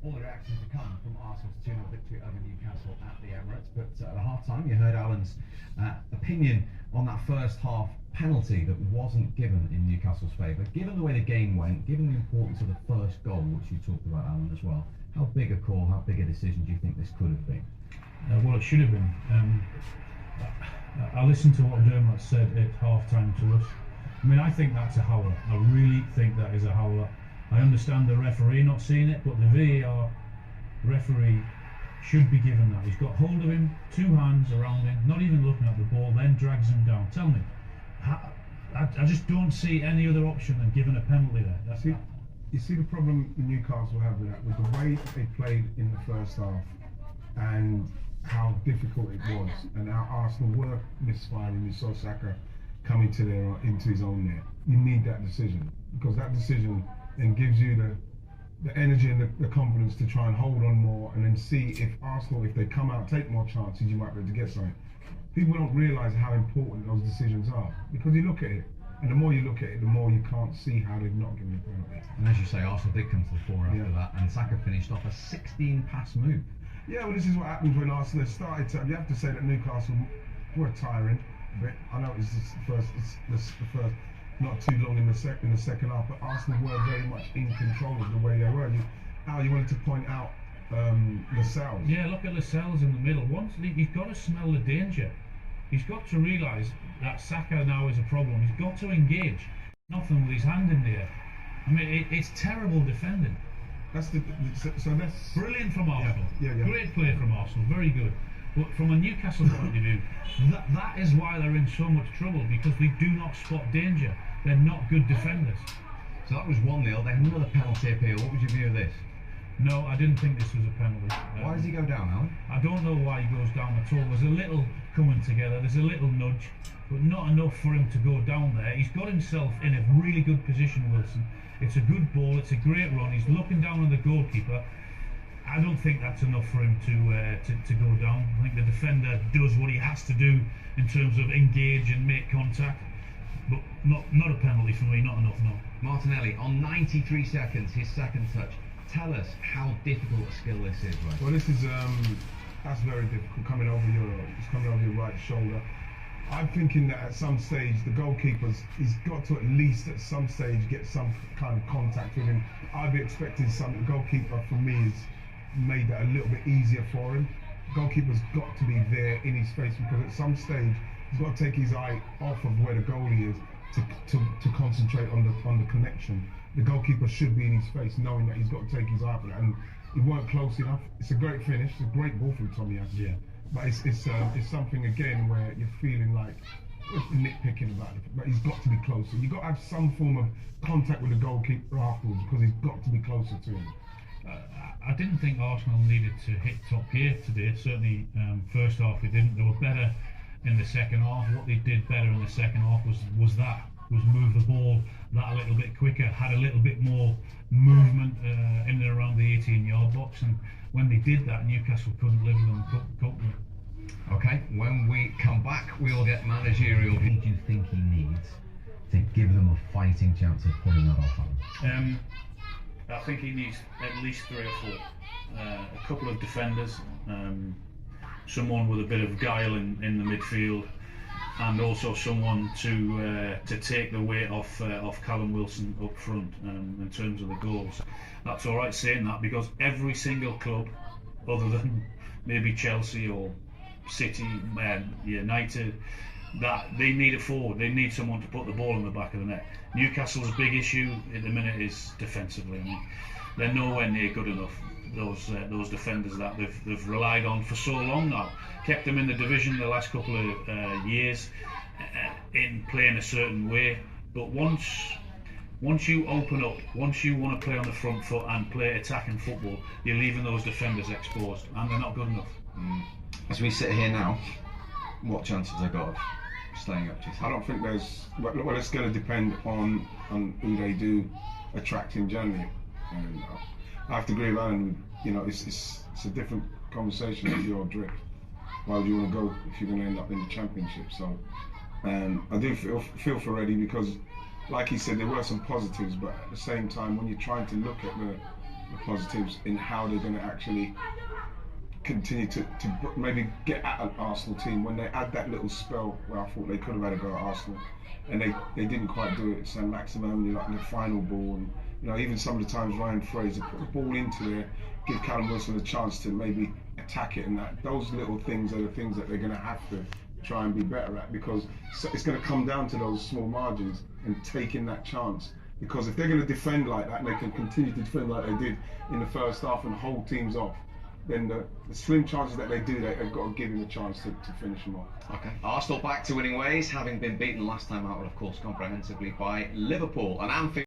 all the reactions to come from Arsenal's 2-0 victory over Newcastle at the Emirates. But at the half-time, you heard Alan's opinion on that first half penalty that wasn't given in Newcastle's favour. Given the way the game went, given the importance of the first goal, which you talked about, Alan, as well, how big a call, how big a decision do you think this could have been? Well, it should have been. I listened to what Dermot said at half-time to us. I mean, I think that's a howler. I really think that is a howler. I understand the referee not seeing it, but the VAR referee should be given that. He's got hold of him, two hands around him, not even looking at the ball, then drags him down. Tell me, I just don't see any other option than giving a penalty there. You see the problem Newcastle have with that, with the way they played in the first half and how difficult it was, and how Arsenal were misfiring. You saw Saka coming into his own net. You need that decision, because that decision then gives you the energy and the confidence to try and hold on more, and then see if Arsenal, if they come out, take more chances, you might be able to get something. People don't realise how important those decisions are, because you look at it, and the more you look at it, the more you can't see how they've not given a penalty. And as you say, Arsenal did come to the fore after that, and Saka finished off a 16-pass move. Yeah, well, this is what happens when Arsenal started to. You have to say that Newcastle were tiring a bit. I know it's the first not too long in the second half, but Arsenal were very much in control of the way they were. Al, you wanted to point out Lascelles. Yeah, look at Lascelles in the middle. Once he's got to smell the danger. He's got to realise that Saka now is a problem. He's got to engage. Nothing with his hand in there. I mean, it's terrible defending. That's brilliant from Arsenal. Yeah. Great play from Arsenal, very good. But from a Newcastle point of view, that is why they're in so much trouble, because they do not spot danger. They're not good defenders. So that was 1-0. They had another penalty appeal. What was your view of this? No, I didn't think this was a penalty. Why does he go down, Alan? I don't know why he goes down at all. There's a little coming together, there's a little nudge, but not enough for him to go down there. He's got himself in a really good position, Wilson. It's a good ball, it's a great run. He's looking down on the goalkeeper. I don't think that's enough for him to go down. I think the defender does what he has to do in terms of engage and make contact, but not a penalty for me, not enough, no. Martinelli, on 93 seconds, his second touch. Tell us how difficult a skill this is, right? Well, this is that's very difficult, coming over your right shoulder. I'm thinking that at some stage the he's got to at least at some stage get some kind of contact with him. I'd be expecting the goalkeeper, for me, has made that a little bit easier for him. The goalkeeper's got to be there in his face, because at some stage he's got to take his eye off of where the goalie is to concentrate on the connection. The goalkeeper should be in his face, knowing that he's got to take his eye off it, and he weren't close enough. It's a great finish, it's a great ball from Tommy, actually. Yeah. But it's something again where you're feeling like nitpicking about it. But he's got to be closer. You've got to have some form of contact with the goalkeeper afterwards, because he's got to be closer to him. I didn't think Arsenal needed to hit top gear today. Certainly, first half they didn't. They were better in the second half. What they did better in the second half was move the ball that a little bit quicker, had a little bit more movement in and around the 18-yard box, and when they did that, Newcastle couldn't live with them, cope with it. Okay, when we come back, we'll get managerial. What do you think he needs to give them a fighting chance of pulling that off? I think he needs at least 3 or 4. A couple of defenders, someone with a bit of guile in the midfield, and also someone to take the weight off Callum Wilson up front in terms of the goals. That's all right saying that, because every single club, other than maybe Chelsea or City, United, that they need a forward. They need someone to put the ball in the back of the net. Newcastle's big issue at the minute is defensively. I mean, they're nowhere near good enough. Those defenders that they've relied on for so long now, kept them in the division the last couple of years in playing a certain way. But once you open up, once you want to play on the front foot and play attacking football, you're leaving those defenders exposed, and they're not good enough. As we sit here now, what chances have they got of staying up? I don't think there's. Well, it's going to depend on who they do attract in January. And I have to agree with Alan. You know, it's a different conversation if you're adrift. Why would you want to go if you're going to end up in the Championship? So, I do feel for Eddie, because, like he said, there were some positives, but at the same time, when you're trying to look at the positives in how they're going to actually continue to maybe get at an Arsenal team when they had that little spell where I thought they could have had a go at Arsenal, and they didn't quite do it. St. Maximin only like in the final ball, and even some of the times Ryan Fraser put the ball into there, give Callum Wilson a chance to maybe attack it, and those little things are the things that they're going to have to try and be better at, because it's going to come down to those small margins and taking that chance. Because if they're going to defend like that and they can continue to defend like they did in the first half and hold teams off, then the slim chances that they do, they've got to give him a chance to finish them off. Okay. Arsenal back to winning ways, having been beaten last time out, of course, comprehensively by Liverpool. And Anfield